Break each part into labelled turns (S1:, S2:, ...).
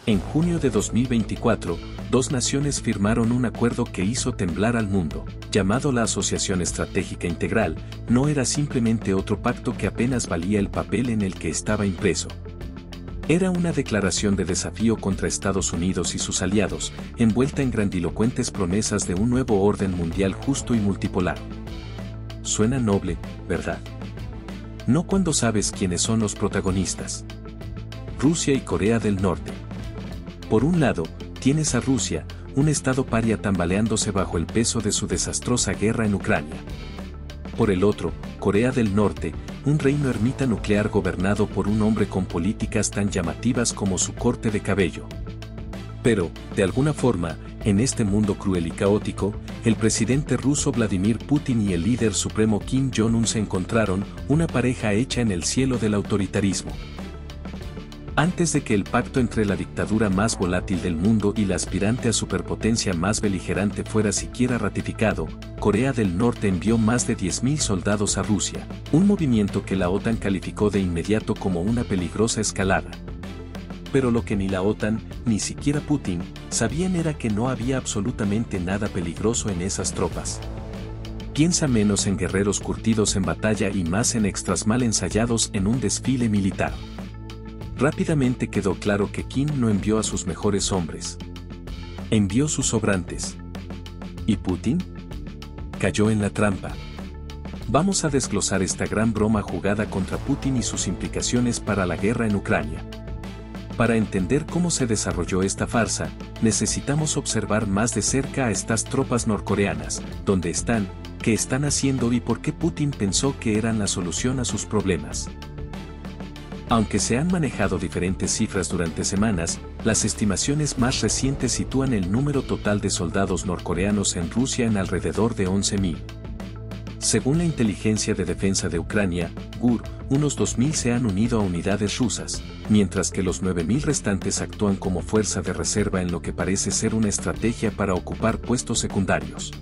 S1: En junio de 2024, dos naciones firmaron un acuerdo que hizo temblar al mundo, llamado la Asociación Estratégica Integral. No era simplemente otro pacto que apenas valía el papel en el que estaba impreso. Era una declaración de desafío contra Estados Unidos y sus aliados, envuelta en grandilocuentes promesas de un nuevo orden mundial justo y multipolar. Suena noble, ¿verdad? No cuando sabes quiénes son los protagonistas. Rusia y Corea del Norte. Por un lado, tienes a Rusia, un estado paria tambaleándose bajo el peso de su desastrosa guerra en Ucrania. Por el otro, Corea del Norte, un reino ermita nuclear gobernado por un hombre con políticas tan llamativas como su corte de cabello. Pero, de alguna forma, en este mundo cruel y caótico, el presidente ruso Vladimir Putin y el líder supremo Kim Jong-un se encontraron, una pareja hecha en el cielo del autoritarismo. Antes de que el pacto entre la dictadura más volátil del mundo y la aspirante a superpotencia más beligerante fuera siquiera ratificado, Corea del Norte envió más de 10.000 soldados a Rusia, un movimiento que la OTAN calificó de inmediato como una peligrosa escalada. Pero lo que ni la OTAN, ni siquiera Putin, sabían era que no había absolutamente nada peligroso en esas tropas. Piensa menos en guerreros curtidos en batalla y más en extras mal ensayados en un desfile militar. Rápidamente quedó claro que Kim no envió a sus mejores hombres. Envió sus sobrantes. ¿Y Putin? Cayó en la trampa. Vamos a desglosar esta gran broma jugada contra Putin y sus implicaciones para la guerra en Ucrania. Para entender cómo se desarrolló esta farsa, necesitamos observar más de cerca a estas tropas norcoreanas, dónde están, qué están haciendo y por qué Putin pensó que eran la solución a sus problemas. Aunque se han manejado diferentes cifras durante semanas, las estimaciones más recientes sitúan el número total de soldados norcoreanos en Rusia en alrededor de 11.000. Según la Inteligencia de Defensa de Ucrania, GUR, unos 2.000 se han unido a unidades rusas, mientras que los 9.000 restantes actúan como fuerza de reserva en lo que parece ser una estrategia para ocupar puestos secundarios.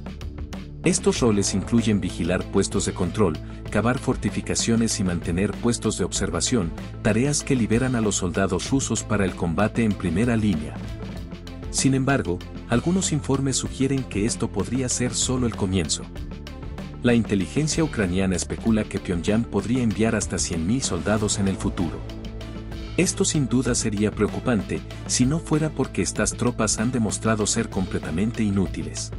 S1: Estos roles incluyen vigilar puestos de control, cavar fortificaciones y mantener puestos de observación, tareas que liberan a los soldados rusos para el combate en primera línea. Sin embargo, algunos informes sugieren que esto podría ser solo el comienzo. La inteligencia ucraniana especula que Pyongyang podría enviar hasta 100.000 soldados en el futuro. Esto sin duda sería preocupante, si no fuera porque estas tropas han demostrado ser completamente inútiles.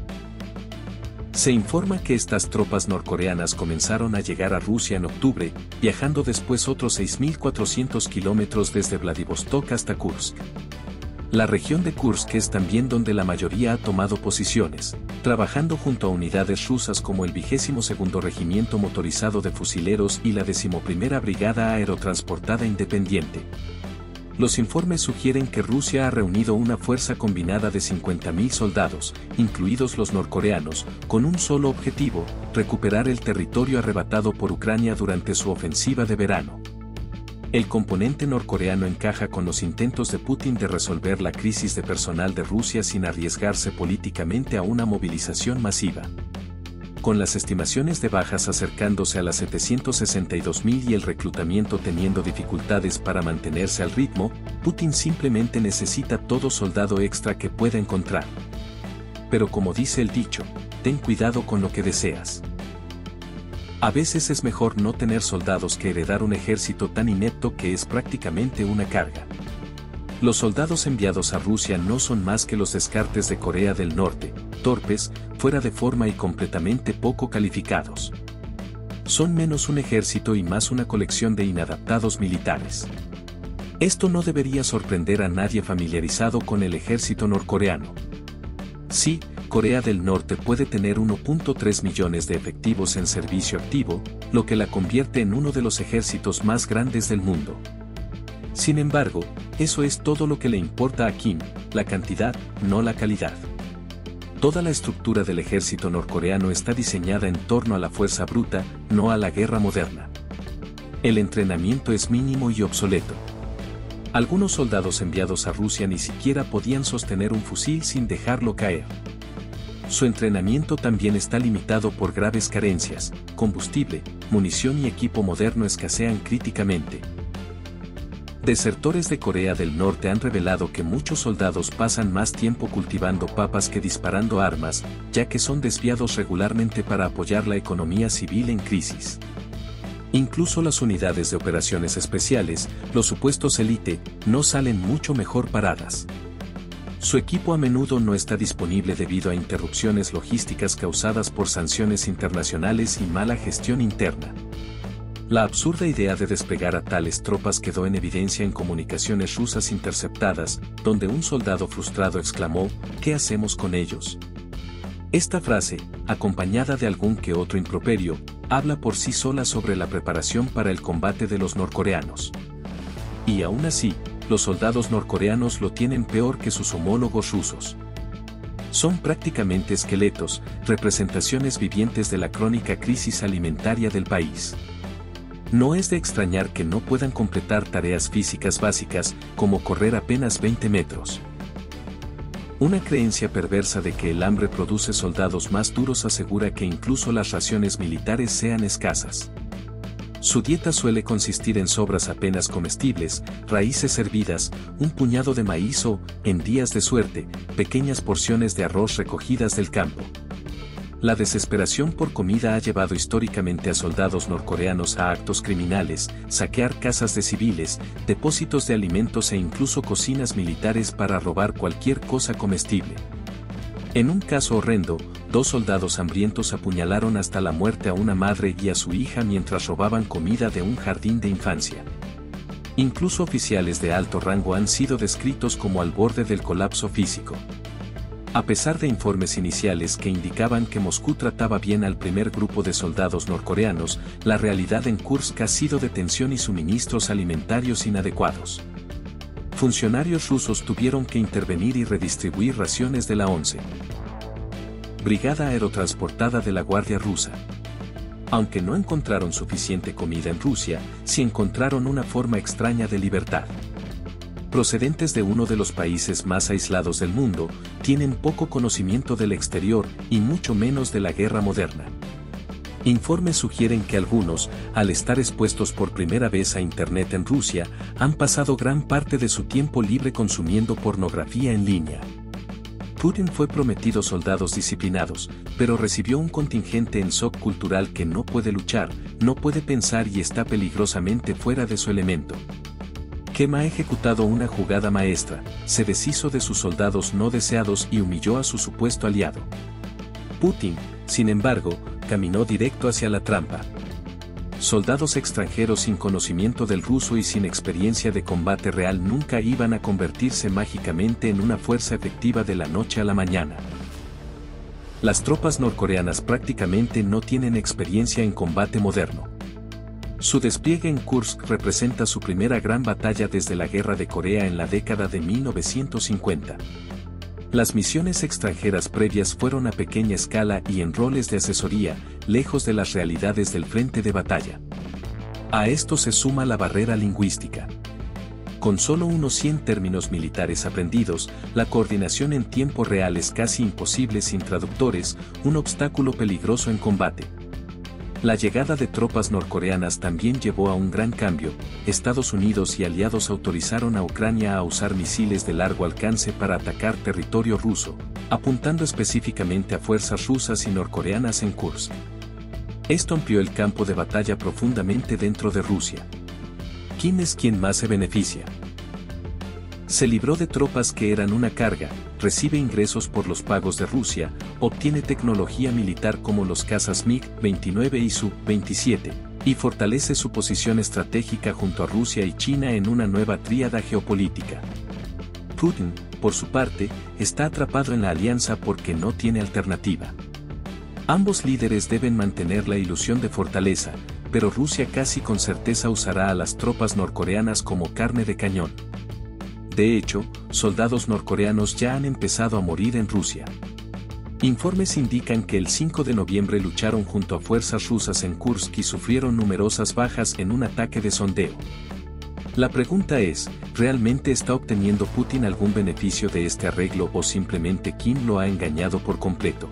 S1: Se informa que estas tropas norcoreanas comenzaron a llegar a Rusia en octubre, viajando después otros 6.400 kilómetros desde Vladivostok hasta Kursk. La región de Kursk es también donde la mayoría ha tomado posiciones, trabajando junto a unidades rusas como el 22º Regimiento Motorizado de Fusileros y la 11ª Brigada Aerotransportada Independiente. Los informes sugieren que Rusia ha reunido una fuerza combinada de 50.000 soldados, incluidos los norcoreanos, con un solo objetivo: recuperar el territorio arrebatado por Ucrania durante su ofensiva de verano. El componente norcoreano encaja con los intentos de Putin de resolver la crisis de personal de Rusia sin arriesgarse políticamente a una movilización masiva. Con las estimaciones de bajas acercándose a las 762.000 y el reclutamiento teniendo dificultades para mantenerse al ritmo, Putin simplemente necesita todo soldado extra que pueda encontrar. Pero como dice el dicho, ten cuidado con lo que deseas. A veces es mejor no tener soldados que heredar un ejército tan inepto que es prácticamente una carga. Los soldados enviados a Rusia no son más que los descartes de Corea del Norte, torpes, fuera de forma y completamente poco calificados. Son menos un ejército y más una colección de inadaptados militares. Esto no debería sorprender a nadie familiarizado con el ejército norcoreano. Sí, Corea del Norte puede tener 1.3 millones de efectivos en servicio activo, lo que la convierte en uno de los ejércitos más grandes del mundo. Sin embargo, eso es todo lo que le importa a Kim, la cantidad, no la calidad. Toda la estructura del ejército norcoreano está diseñada en torno a la fuerza bruta, no a la guerra moderna. El entrenamiento es mínimo y obsoleto. Algunos soldados enviados a Rusia ni siquiera podían sostener un fusil sin dejarlo caer. Su entrenamiento también está limitado por graves carencias: combustible, munición y equipo moderno escasean críticamente. Desertores de Corea del Norte han revelado que muchos soldados pasan más tiempo cultivando papas que disparando armas, ya que son desviados regularmente para apoyar la economía civil en crisis. Incluso las unidades de operaciones especiales, los supuestos élite, no salen mucho mejor paradas. Su equipo a menudo no está disponible debido a interrupciones logísticas causadas por sanciones internacionales y mala gestión interna. La absurda idea de despegar a tales tropas quedó en evidencia en comunicaciones rusas interceptadas, donde un soldado frustrado exclamó: ¿qué hacemos con ellos? Esta frase, acompañada de algún que otro improperio, habla por sí sola sobre la preparación para el combate de los norcoreanos. Y aún así, los soldados norcoreanos lo tienen peor que sus homólogos rusos. Son prácticamente esqueletos, representaciones vivientes de la crónica crisis alimentaria del país. No es de extrañar que no puedan completar tareas físicas básicas, como correr apenas 20 metros. Una creencia perversa de que el hambre produce soldados más duros asegura que incluso las raciones militares sean escasas. Su dieta suele consistir en sobras apenas comestibles, raíces hervidas, un puñado de maíz o, en días de suerte, pequeñas porciones de arroz recogidas del campo. La desesperación por comida ha llevado históricamente a soldados norcoreanos a actos criminales, saquear casas de civiles, depósitos de alimentos e incluso cocinas militares para robar cualquier cosa comestible. En un caso horrendo, 2 soldados hambrientos apuñalaron hasta la muerte a una madre y a su hija mientras robaban comida de un jardín de infancia. Incluso oficiales de alto rango han sido descritos como al borde del colapso físico. A pesar de informes iniciales que indicaban que Moscú trataba bien al primer grupo de soldados norcoreanos, la realidad en Kursk ha sido de tensión y suministros alimentarios inadecuados. Funcionarios rusos tuvieron que intervenir y redistribuir raciones de la 11. Brigada Aerotransportada de la Guardia Rusa. Aunque no encontraron suficiente comida en Rusia, sí encontraron una forma extraña de libertad. Procedentes de uno de los países más aislados del mundo, tienen poco conocimiento del exterior y mucho menos de la guerra moderna. Informes sugieren que algunos, al estar expuestos por primera vez a Internet en Rusia, han pasado gran parte de su tiempo libre consumiendo pornografía en línea. Putin fue prometido soldados disciplinados, pero recibió un contingente en shock cultural que no puede luchar, no puede pensar y está peligrosamente fuera de su elemento. Kim ha ejecutado una jugada maestra, se deshizo de sus soldados no deseados y humilló a su supuesto aliado. Putin, sin embargo, caminó directo hacia la trampa. Soldados extranjeros sin conocimiento del ruso y sin experiencia de combate real nunca iban a convertirse mágicamente en una fuerza efectiva de la noche a la mañana. Las tropas norcoreanas prácticamente no tienen experiencia en combate moderno. Su despliegue en Kursk representa su primera gran batalla desde la Guerra de Corea en la década de 1950. Las misiones extranjeras previas fueron a pequeña escala y en roles de asesoría, lejos de las realidades del frente de batalla. A esto se suma la barrera lingüística. Con solo unos 100 términos militares aprendidos, la coordinación en tiempo real es casi imposible sin traductores, un obstáculo peligroso en combate. La llegada de tropas norcoreanas también llevó a un gran cambio. Estados Unidos y aliados autorizaron a Ucrania a usar misiles de largo alcance para atacar territorio ruso, apuntando específicamente a fuerzas rusas y norcoreanas en Kursk. Esto amplió el campo de batalla profundamente dentro de Rusia. ¿Quién es quien más se beneficia? Se libró de tropas que eran una carga, recibe ingresos por los pagos de Rusia, obtiene tecnología militar como los cazas MiG-29 y Su-27, y fortalece su posición estratégica junto a Rusia y China en una nueva tríada geopolítica. Putin, por su parte, está atrapado en la alianza porque no tiene alternativa. Ambos líderes deben mantener la ilusión de fortaleza, pero Rusia casi con certeza usará a las tropas norcoreanas como carne de cañón. De hecho, soldados norcoreanos ya han empezado a morir en Rusia. Informes indican que el 5 de noviembre lucharon junto a fuerzas rusas en Kursk y sufrieron numerosas bajas en un ataque de sondeo. La pregunta es, ¿realmente está obteniendo Putin algún beneficio de este arreglo o simplemente Kim lo ha engañado por completo?